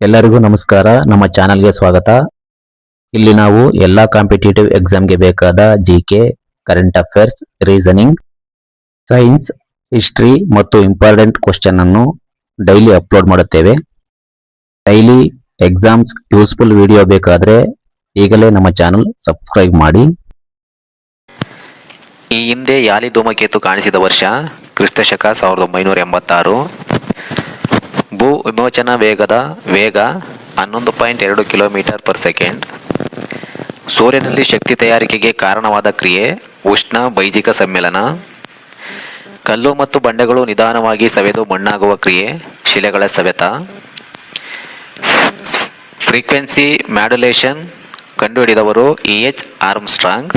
ಎಲ್ಲರಿಗೂ ನಮಸ್ಕಾರ. ನಮ್ಮ ಚಾನಲ್ಗೆ ಸ್ವಾಗತ. ಇಲ್ಲಿ ನಾವು ಎಲ್ಲಾ ಕಾಂಪಿಟೇಟಿವ್ ಎಕ್ಸಾಮ್ಗೆ ಬೇಕಾದ GK, current affairs, reasoning, science, history ಮತ್ತು ಇಂಪಾರ್ಟೆಂಟ್ ಕ್ವಶನ್ ಅನ್ನು ಡೈಲಿ ಅಪ್ಲೋಡ್ ಮಾಡುತ್ತೇವೆ. ಡೈಲಿ ಎಕ್ಸಾಮ್ಸ್ ಯೂಸ್ಫುಲ್ ವಿಡಿಯೋ ಬೇಕಾದರೆ ಈಗಲೇ ನಮ್ಮ ಚಾನಲ್ ಸಬ್ಸ್ಕ್ರೈಬ್ ಮಾಡಿ. ಈ ಹಿಂದೆ ಯಾಲಿ ಧೂಮಕೇತು ಕಾಣಿಸಿದ ವರ್ಷ ಕ್ರಿಸ್ತಶಕ 1986. ಭೂ ವಿಮೋಚನಾ ವೇಗ 11.2 ಕಿಲೋಮೀಟರ್ ಪರ್ ಸೆಕೆಂಡ್. ಸೂರ್ಯನಲ್ಲಿ ಶಕ್ತಿ ತಯಾರಿಕೆಗೆ ಕಾರಣವಾದ ಕ್ರಿಯೆ ಉಷ್ಣ ಬೈಜಿಕ ಸಮ್ಮಿಲನ. ಕಲ್ಲು ಮತ್ತು ಬಂಡೆಗಳು ನಿಧಾನವಾಗಿ ಸವೆದು ಮಣ್ಣಾಗುವ ಕ್ರಿಯೆ ಶಿಲೆಗಳ ಸವೆತ. ಫ್ರೀಕ್ವೆನ್ಸಿ ಮಾಡ್ಯುಲೇಷನ್ ಕಂಡುಹಿಡಿದವರು E.H. ಆರ್ಮ್ಸ್ಟ್ರಾಂಗ್.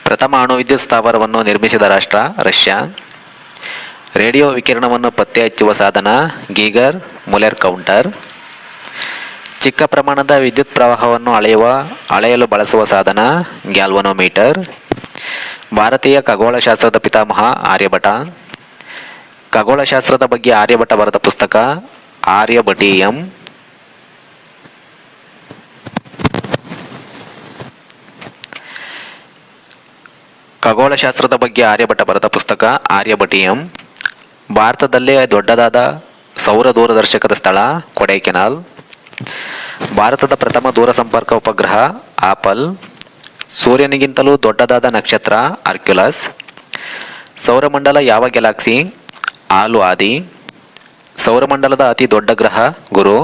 ಪ್ರಥಮ ಅಣುವಿದ್ಯುತ್ ಸ್ಥಾವರವನ್ನು ನಿರ್ಮಿಸಿದ ರಾಷ್ಟ್ರ ರಷ್ಯಾ. ರೇಡಿಯೋ ವಿಕಿರಣವನ್ನು ಪತ್ತೆ ಹಚ್ಚುವ ಸಾಧನ ಗೀಗರ್ ಮುಲೆರ್ ಕೌಂಟರ್. ಚಿಕ್ಕ ಪ್ರಮಾಣದ ವಿದ್ಯುತ್ ಪ್ರವಾಹವನ್ನು ಅಳೆಯಲು ಬಳಸುವ ಸಾಧನ ಗ್ಯಾಲ್ವನೋಮೀಟರ್. ಭಾರತೀಯ ಖಗೋಳಶಾಸ್ತ್ರದ ಪಿತಾಮಹ ಆರ್ಯಭಟ. ಖಗೋಳಶಾಸ್ತ್ರದ ಬಗ್ಗೆ ಆರ್ಯಭಟ ಬರೆದ ಪುಸ್ತಕ ಆರ್ಯಭಟೀಯಂ. ಖಗೋಳಶಾಸ್ತ್ರದ ಬಗ್ಗೆ ಆರ್ಯಭಟ ಬರೆದ ಪುಸ್ತಕ ಆರ್ಯಭಟೀಯಂ. ಭಾರತದಲ್ಲೇ ದೊಡ್ಡದಾದ ಸೌರ ದೂರದರ್ಶಕದ ಸ್ಥಳ ಕೊಡೈಕೆನಾಲ್. ಭಾರತದ ಪ್ರಥಮ ದೂರಸಂಪರ್ಕ ಉಪಗ್ರಹ ಆಪಲ್. ಸೂರ್ಯನಿಗಿಂತಲೂ ದೊಡ್ಡದಾದ ನಕ್ಷತ್ರ ಅರ್ಕ್ಯುಲಸ್. ಸೌರಮಂಡಲ ಯಾವ ಗ್ಯಾಲಕ್ಸಿ ಆಲು ಆದಿ. ಸೌರಮಂಡಲದ ಅತಿ ದೊಡ್ಡ ಗ್ರಹ ಗುರು.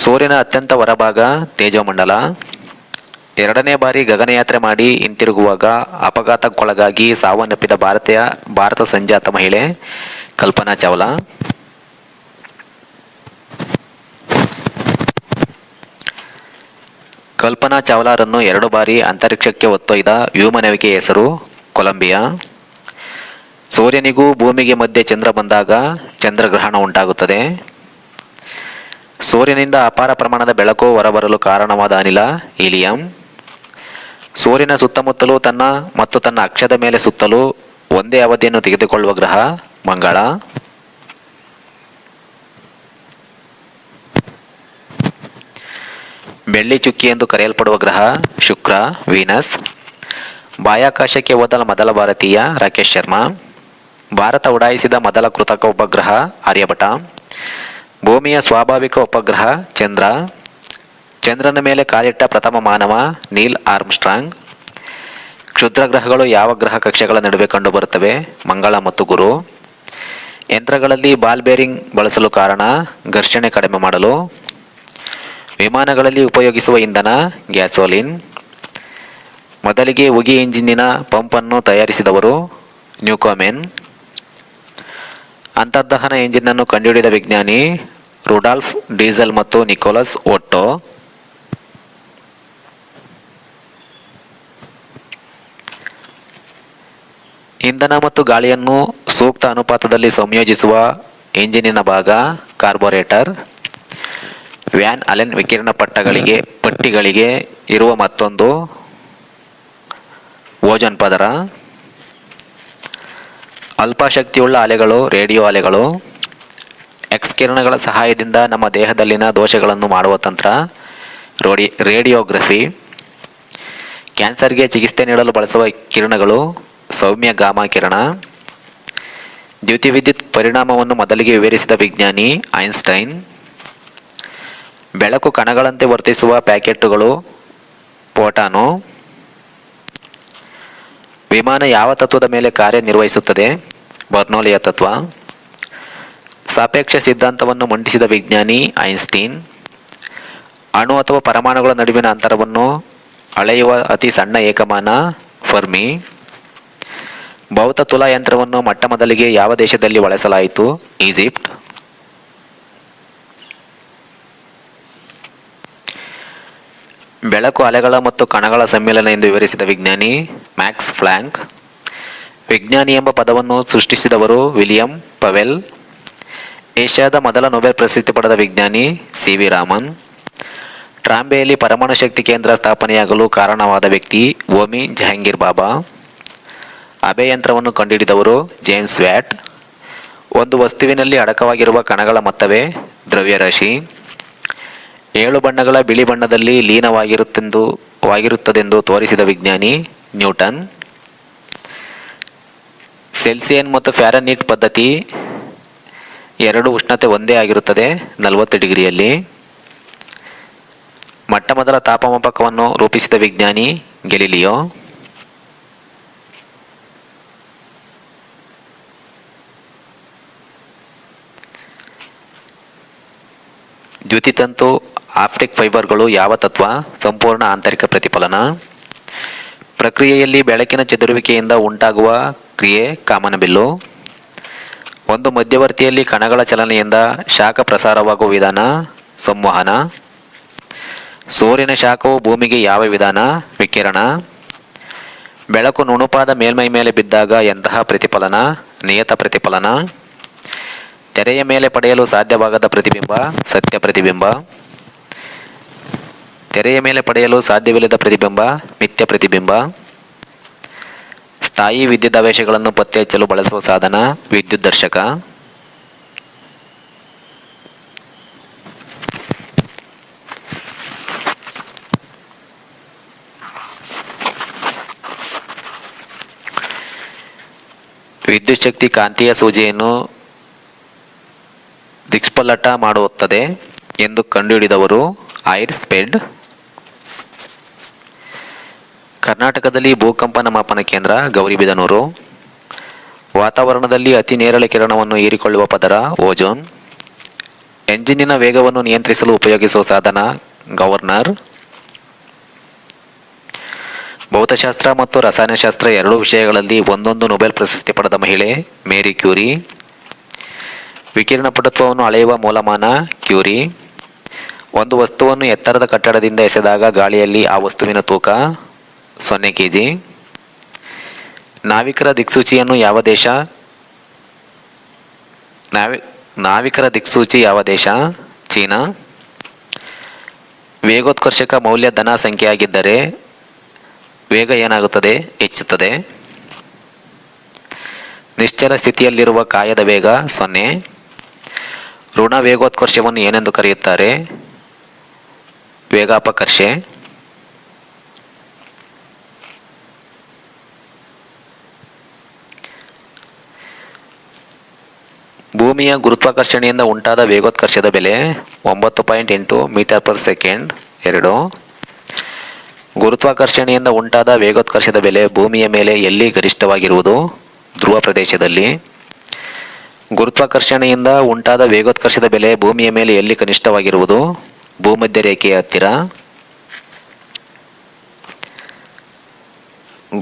ಸೂರ್ಯನ ಅತ್ಯಂತ ಹೊರಭಾಗ ತೇಜೋಮಂಡಲ. ಎರಡನೇ ಬಾರಿ ಗಗನಯಾತ್ರೆ ಮಾಡಿ ಹಿಂತಿರುಗುವಾಗ ಅಪಘಾತಕ್ಕೊಳಗಾಗಿ ಸಾವನ್ನಪ್ಪಿದ ಭಾರತ ಸಂಜಾತ ಮಹಿಳೆ ಕಲ್ಪನಾ ಚಾವ್ಲಾ. ಕಲ್ಪನಾ ಚಾವ್ಲಾರನ್ನು 2 ಬಾರಿ ಅಂತರಿಕ್ಷಕ್ಕೆ ಹೊತ್ತೊಯ್ದ ವ್ಯೋಮನೌಕೆಯ ಹೆಸರು ಕೊಲಂಬಿಯಾ. ಸೂರ್ಯನಿಗೂ ಭೂಮಿಗೆ ಮಧ್ಯೆ ಚಂದ್ರ ಬಂದಾಗ ಚಂದ್ರಗ್ರಹಣ ಉಂಟಾಗುತ್ತದೆ. ಸೂರ್ಯನಿಂದ ಅಪಾರ ಪ್ರಮಾಣದ ಬೆಳಕು ಹೊರಬರಲು ಕಾರಣವಾದ ಅನಿಲ ಹೀಲಿಯಂ. ಸೂರ್ಯನ ಸುತ್ತಮುತ್ತಲೂ ತನ್ನ ಅಕ್ಷದ ಮೇಲೆ ಸುತ್ತಲೂ ಒಂದೇ ಅವಧಿಯನ್ನು ತೆಗೆದುಕೊಳ್ಳುವ ಗ್ರಹ ಮಂಗಳ. ಬೆಳ್ಳಿ ಚುಕ್ಕಿ ಎಂದು ಕರೆಯಲ್ಪಡುವ ಗ್ರಹ ಶುಕ್ರ ವೀನಸ್. ಬಾಹ್ಯಾಕಾಶಕ್ಕೆ ಹೋದ ಮೊದಲ ಭಾರತೀಯ ರಾಕೇಶ್ ಶರ್ಮಾ. ಭಾರತ ಉಡಾಯಿಸಿದ ಮೊದಲ ಕೃತಕ ಉಪಗ್ರಹ ಆರ್ಯಭಟ. ಭೂಮಿಯ ಸ್ವಾಭಾವಿಕ ಉಪಗ್ರಹ ಚಂದ್ರ. ಚಂದ್ರನ ಮೇಲೆ ಕಾಲಿಟ್ಟ ಪ್ರಥಮ ಮಾನವ ನೀಲ್ ಆರ್ಮ್ಸ್ಟ್ರಾಂಗ್. ಕ್ಷುದ್ರ ಗ್ರಹಗಳು ಯಾವ ಗ್ರಹ ಕಕ್ಷೆಗಳ ನಡುವೆ ಕಂಡುಬರುತ್ತವೆ ಮಂಗಳ ಮತ್ತು ಗುರು. ಯಂತ್ರಗಳಲ್ಲಿ ಬಾಲ್ ಬೇರಿಂಗ್ ಬಳಸಲು ಕಾರಣ ಘರ್ಷಣೆ ಕಡಿಮೆ ಮಾಡಲು. ವಿಮಾನಗಳಲ್ಲಿ ಉಪಯೋಗಿಸುವ ಇಂಧನ ಗ್ಯಾಸೋಲಿನ್. ಮೊದಲಿಗೆ ಉಗಿ ಇಂಜಿನ್ನಿನ ಪಂಪನ್ನು ತಯಾರಿಸಿದವರು ನ್ಯೂಕೋಮೆನ್. ಅಂತರ್ದಹನ ಇಂಜಿನ್ನನ್ನು ಕಂಡುಹಿಡಿದ ವಿಜ್ಞಾನಿ ರುಡಾಲ್ಫ್ ಡೀಸೆಲ್ ಮತ್ತು ನಿಕೋಲಸ್ ಒಟ್ಟೋ. ಇಂಧನ ಮತ್ತು ಗಾಳಿಯನ್ನು ಸೂಕ್ತ ಅನುಪಾತದಲ್ಲಿ ಸಂಯೋಜಿಸುವ ಇಂಜಿನಿನ ಭಾಗ ಕಾರ್ಬೊರೇಟರ್. ವ್ಯಾನ್ ಅಲೆನ್ ವಿಕಿರಣ ಪಟ್ಟಿಗಳಿಗೆ ಇರುವ ಮತ್ತೊಂದು ಓಜೋನ್ ಪದರ. ಅಲ್ಪಶಕ್ತಿಯುಳ್ಳ ಅಲೆಗಳು ರೇಡಿಯೋ ಅಲೆಗಳು. ಎಕ್ಸ್ ಕಿರಣಗಳ ಸಹಾಯದಿಂದ ನಮ್ಮ ದೇಹದಲ್ಲಿನ ದೋಷಗಳನ್ನು ಮಾಡುವ ತಂತ್ರ ರೇಡಿಯೋಗ್ರಫಿ. ಕ್ಯಾನ್ಸರ್ಗೆ ಚಿಕಿತ್ಸೆ ನೀಡಲು ಬಳಸುವ ಕಿರಣಗಳು ಸೌಮ್ಯ ಗಾಮಾ ಕಿರಣ. ದ್ಯುತಿವಿದ್ಯುತ್ ಪರಿಣಾಮವನ್ನು ಮೊದಲಿಗೆ ವಿವರಿಸಿದ ವಿಜ್ಞಾನಿ ಐನ್ಸ್ಟೈನ್. ಬೆಳಕು ಕಣಗಳಂತೆ ವರ್ತಿಸುವ ಪ್ಯಾಕೆಟ್ಟುಗಳು ಫೋಟಾನು. ವಿಮಾನ ಯಾವ ತತ್ವದ ಮೇಲೆ ಕಾರ್ಯನಿರ್ವಹಿಸುತ್ತದೆ ಬರ್ನೌಲಿಯ ತತ್ವ. ಸಾಪೇಕ್ಷ ಸಿದ್ಧಾಂತವನ್ನು ಮಂಡಿಸಿದ ವಿಜ್ಞಾನಿ ಐನ್ಸ್ಟೀನ್. ಅಣು ಅಥವಾ ಪರಮಾಣುಗಳ ನಡುವಿನ ಅಂತರವನ್ನು ಅಳೆಯುವ ಅತಿ ಸಣ್ಣ ಏಕಮಾನ ಫರ್ಮಿ. ಭೌತ ತುಲಾ ಯಂತ್ರವನ್ನು ಮೊಟ್ಟಮೊದಲಿಗೆ ಯಾವ ದೇಶದಲ್ಲಿ ಬಳಸಲಾಯಿತು ಈಜಿಪ್ಟ್. ಬೆಳಕು ಅಲೆಗಳ ಮತ್ತು ಕಣಗಳ ಸಮ್ಮಿಲನ ಎಂದು ವಿವರಿಸಿದ ವಿಜ್ಞಾನಿ ಮ್ಯಾಕ್ಸ್ ಪ್ಲಾಂಕ್. ವಿಜ್ಞಾನಿ ಎಂಬ ಪದವನ್ನು ಸೃಷ್ಟಿಸಿದವರು ವಿಲಿಯಂ ಪವೆಲ್. ಏಷ್ಯಾದ ಮೊದಲ ನೊಬೆಲ್ ಪ್ರಶಸ್ತಿ ಪಡೆದ ವಿಜ್ಞಾನಿ ಸಿ ವಿ ರಾಮನ್. ಟ್ರಾಂಬೆಯಲ್ಲಿ ಪರಮಾಣು ಶಕ್ತಿ ಕೇಂದ್ರ ಸ್ಥಾಪನೆಯಾಗಲು ಕಾರಣವಾದ ವ್ಯಕ್ತಿ ಹೋಮಿ ಜಹಾಂಗೀರ್ ಬಾಬಾ. ಅಬೆ ಯಂತ್ರವನ್ನು ಕಂಡುಹಿಡಿದವರು ಜೇಮ್ಸ್ ವ್ಯಾಟ್. ಒಂದು ವಸ್ತುವಿನಲ್ಲಿ ಅಡಕವಾಗಿರುವ ಕಣಗಳ ಮೊತ್ತವೇ ದ್ರವ್ಯರಾಶಿ. 7 ಬಣ್ಣಗಳ ಬಿಳಿ ಬಣ್ಣದಲ್ಲಿ ಲೀನವಾಗಿರುತ್ತದೆಂದು ತೋರಿಸಿದ ವಿಜ್ಞಾನಿ ನ್ಯೂಟನ್. ಸೆಲ್ಸಿಯನ್ ಮತ್ತು ಫ್ಯಾರನ್ಹೀಟ್ ಪದ್ಧತಿ ಎರಡು ಉಷ್ಣತೆ ಒಂದೇ ಆಗಿರುತ್ತದೆ 40 ಡಿಗ್ರಿಯಲ್ಲಿ. ಮೊಟ್ಟಮೊದಲ ತಾಪಮಾಪಕವನ್ನು ರೂಪಿಸಿದ ವಿಜ್ಞಾನಿ ಗೆಲಿಲಿಯೋ. ದ್ಯುತಿತಂತು ಆಪ್ಟಿಕ್ ಫೈಬರ್ಗಳು ಯಾವ ತತ್ವ? ಸಂಪೂರ್ಣ ಆಂತರಿಕ ಪ್ರತಿಫಲನ. ಪ್ರಕ್ರಿಯೆಯಲ್ಲಿ ಬೆಳಕಿನ ಚದುರುವಿಕೆಯಿಂದ ಉಂಟಾಗುವ ಕ್ರಿಯೆ ಕಾಮನಬಿಲ್ಲು. ಒಂದು ಮಧ್ಯವರ್ತಿಯಲ್ಲಿ ಕಣಗಳ ಚಲನೆಯಿಂದ ಶಾಖ ಪ್ರಸಾರವಾಗುವ ವಿಧಾನ ಸಂವಹನ. ಸೂರ್ಯನ ಶಾಖವು ಭೂಮಿಗೆ ಯಾವ ವಿಧಾನ? ವಿಕಿರಣ. ಬೆಳಕು ನುಣುಪಾದ ಮೇಲ್ಮೈ ಮೇಲೆ ಬಿದ್ದಾಗ ಎಂತಹ ಪ್ರತಿಫಲನ? ನಿಯತ ಪ್ರತಿಫಲನ. ತೆರೆಯ ಮೇಲೆ ಪಡೆಯಲು ಸಾಧ್ಯವಾಗದ ಪ್ರತಿಬಿಂಬ ಸತ್ಯ ಪ್ರತಿಬಿಂಬ. ತೆರೆಯ ಮೇಲೆ ಪಡೆಯಲು ಸಾಧ್ಯವಿಲ್ಲದ ಪ್ರತಿಬಿಂಬ ಮಿಥ್ಯ ಪ್ರತಿಬಿಂಬ. ಸ್ಥಾಯಿ ವಿದ್ಯುದಾವೇಶಗಳನ್ನು ಪತ್ತೆ ಹಚ್ಚಲು ಬಳಸುವ ಸಾಧನ ವಿದ್ಯುದ್ದರ್ಶಕ. ವಿದ್ಯುತ್ ಶಕ್ತಿ ಕಾಂತೀಯ ಸೂಜಿಯನ್ನು ದಿಕ್ಪಲ್ಲಟ ಮಾಡುತ್ತದೆ ಎಂದು ಕಂಡುಹಿಡಿದವರು ಐರ್ಸ್ಪೆಡ್. ಕರ್ನಾಟಕದಲ್ಲಿ ಭೂಕಂಪನ ಮಾಪನ ಕೇಂದ್ರ ಗೌರಿಬಿದನೂರು. ವಾತಾವರಣದಲ್ಲಿ ಅತಿ ನೇರಳೆ ಕಿರಣವನ್ನು ಹೀರಿಕೊಳ್ಳುವ ಪದರ ಓಜೋನ್. ಎಂಜಿನಿನ ವೇಗವನ್ನು ನಿಯಂತ್ರಿಸಲು ಉಪಯೋಗಿಸುವ ಸಾಧನ ಗವರ್ನರ್. ಭೌತಶಾಸ್ತ್ರ ಮತ್ತು ರಸಾಯನಶಾಸ್ತ್ರ ಎರಡೂ ವಿಷಯಗಳಲ್ಲಿ ಒಂದೊಂದು ನೊಬೆಲ್ ಪ್ರಶಸ್ತಿ ಪಡೆದ ಮಹಿಳೆ ಮೇರಿ ಕ್ಯೂರಿ. ವಿಕಿರಣ ಪಟುತ್ವವನ್ನು ಅಳೆಯುವ ಮೂಲಮಾನ ಕ್ಯೂರಿ. ಒಂದು ವಸ್ತುವನ್ನು ಎತ್ತರದ ಕಟ್ಟಡದಿಂದ ಎಸೆದಾಗ ಗಾಳಿಯಲ್ಲಿ ಆ ವಸ್ತುವಿನ ತೂಕ 0 kg. ನಾವಿಕರ ದಿಕ್ಸೂಚಿಯನ್ನು ಯಾವ ದೇಶ? ನಾವಿಕರ ದಿಕ್ಸೂಚಿ ಯಾವ ದೇಶ? ಚೀನಾ. ವೇಗೋತ್ಕರ್ಷಕ ಮೌಲ್ಯ ಧನ ಸಂಖ್ಯೆಯಾಗಿದ್ದರೆ ವೇಗ ಏನಾಗುತ್ತದೆ? ಹೆಚ್ಚುತ್ತದೆ. ನಿಶ್ಚಲ ಸ್ಥಿತಿಯಲ್ಲಿರುವ ಕಾಯದ ವೇಗ 0. ಋಣ ವೇಗೋತ್ಕರ್ಷವನ್ನು ಏನೆಂದು ಕರೆಯುತ್ತಾರೆ? ವೇಗಾಪಕರ್ಷೆ. ಭೂಮಿಯ ಗುರುತ್ವಾಕರ್ಷಣೆಯಿಂದ ಉಂಟಾದ ವೇಗೋತ್ಕರ್ಷದ ಬೆಲೆ 9.8 ಮೀಟರ್/ಸೆಕೆಂಡ್ 2. ಗುರುತ್ವಾಕರ್ಷಣೆಯಿಂದ ಉಂಟಾದ ವೇಗೋತ್ಕರ್ಷದ ಬೆಲೆ ಭೂಮಿಯ ಮೇಲೆ ಎಲ್ಲಿ ಗರಿಷ್ಠವಾಗಿರುವುದು? ಧ್ರುವ ಪ್ರದೇಶದಲ್ಲಿ. ಗುರುತ್ವಾಕರ್ಷಣೆಯಿಂದ ಉಂಟಾದ ವೇಗೋತ್ಕರ್ಷದ ಬೆಲೆ ಭೂಮಿಯ ಮೇಲೆ ಎಲ್ಲಿ ಕನಿಷ್ಠವಾಗಿರುವುದು? ಭೂಮಧ್ಯ ರೇಖೆಯ ಹತ್ತಿರ.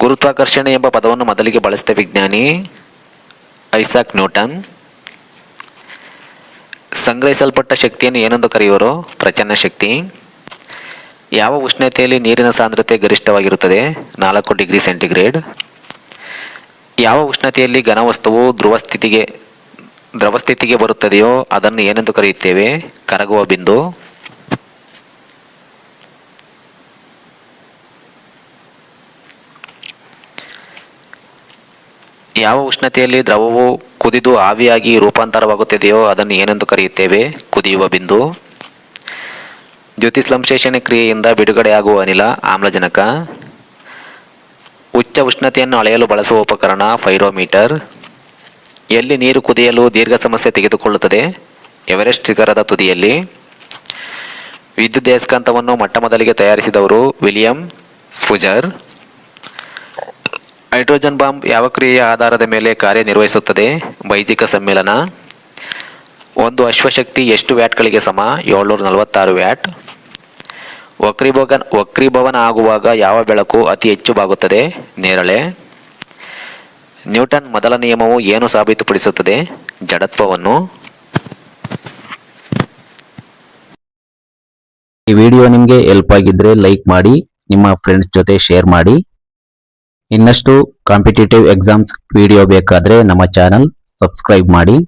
ಗುರುತ್ವಾಕರ್ಷಣೆ ಎಂಬ ಪದವನ್ನು ಮೊದಲಿಗೆ ಬಳಸಿದ ವಿಜ್ಞಾನಿ ಐಸಾಕ್ ನ್ಯೂಟನ್. ಸಂಗ್ರಹಿಸಲ್ಪಟ್ಟ ಶಕ್ತಿಯನ್ನು ಏನೆಂದು ಕರೆಯುವರು? ಪ್ರಚನ್ನ ಶಕ್ತಿ. ಯಾವ ಉಷ್ಣತೆಯಲ್ಲಿ ನೀರಿನ ಸಾಂದ್ರತೆ ಗರಿಷ್ಠವಾಗಿರುತ್ತದೆ? 4 ಡಿಗ್ರಿ ಸೆಂಟಿಗ್ರೇಡ್. ಯಾವ ಉಷ್ಣತೆಯಲ್ಲಿ ಘನವಸ್ತುವು ದ್ರವ ಸ್ಥಿತಿಗೆ ಬರುತ್ತದೆಯೋ ಅದನ್ನು ಏನೆಂದು ಕರೆಯುತ್ತೇವೆ? ಕರಗುವ ಬಿಂದು. ಯಾವ ಉಷ್ಣತೆಯಲ್ಲಿ ದ್ರವವು ಕುದಿದು ಆವಿಯಾಗಿ ರೂಪಾಂತರವಾಗುತ್ತದೆಯೋ ಅದನ್ನು ಏನೆಂದು ಕರೆಯುತ್ತೇವೆ? ಕುದಿಯುವ ಬಿಂದು. ದ್ಯುತಿಸಂಶ್ಲೇಷಣೆ ಕ್ರಿಯೆಯಿಂದ ಬಿಡುಗಡೆಯಾಗುವ ಅನಿಲ ಆಮ್ಲಜನಕ. ಉಚ್ಚ ಉಷ್ಣತೆಯನ್ನು ಅಳೆಯಲು ಬಳಸುವ ಉಪಕರಣ ಪೈರೋಮೀಟರ್. ಎಲ್ಲಿ ನೀರು ಕುದಿಯಲು ದೀರ್ಘ ಸಮಸ್ಯೆ ತೆಗೆದುಕೊಳ್ಳುತ್ತದೆ? ಎವರೆಸ್ಟ್ ಶಿಖರದ ತುದಿಯಲ್ಲಿ. ವಿದ್ಯುದಯಸ್ಕಾಂತವನ್ನು ಮೊಟ್ಟಮೊದಲಿಗೆ ತಯಾರಿಸಿದವರು ವಿಲಿಯಂ ಸ್ಪುಜರ್. ಹೈಡ್ರೋಜನ್ ಬಾಂಬ್ ಯಾವ ಕ್ರಿಯೆಯ ಆಧಾರದ ಮೇಲೆ ಕಾರ್ಯನಿರ್ವಹಿಸುತ್ತದೆ? ಬೈಜಿಕ ಸಮ್ಮಿಳನ. ಒಂದು ಅಶ್ವಶಕ್ತಿ ಎಷ್ಟು ವ್ಯಾಟ್ಗಳಿಗೆ ಸಮ? 746 ವ್ಯಾಟ್. ವಕ್ರೀಭವನ ಆಗುವಾಗ ಯಾವ ಬೆಳಕು ಅತಿ ಹೆಚ್ಚು ಬಾಗುತ್ತದೆ? ನೇರಳೆ. ನ್ಯೂಟನ್ ಮೊದಲ ನಿಯಮವು ಏನು ಸಾಬೀತುಪಡಿಸುತ್ತದೆ? ಜಡತ್ವವನ್ನು. ಈ ವಿಡಿಯೋ ನಿಮಗೆ ಹೆಲ್ಪ್ ಆಗಿದ್ರೆ ಲೈಕ್ ಮಾಡಿ, ನಿಮ್ಮ ಫ್ರೆಂಡ್ಸ್ ಜೊತೆ ಶೇರ್ ಮಾಡಿ. ಇನ್ನಷ್ಟು ಕಾಂಪಿಟೇಟಿವ್ ಎಕ್ಸಾಮ್ಸ್ ವಿಡಿಯೋ ಬೇಕಾದ್ರೆ ನಮ್ಮ ಚಾನಲ್ ಸಬ್ಸ್ಕ್ರೈಬ್ ಮಾಡಿ.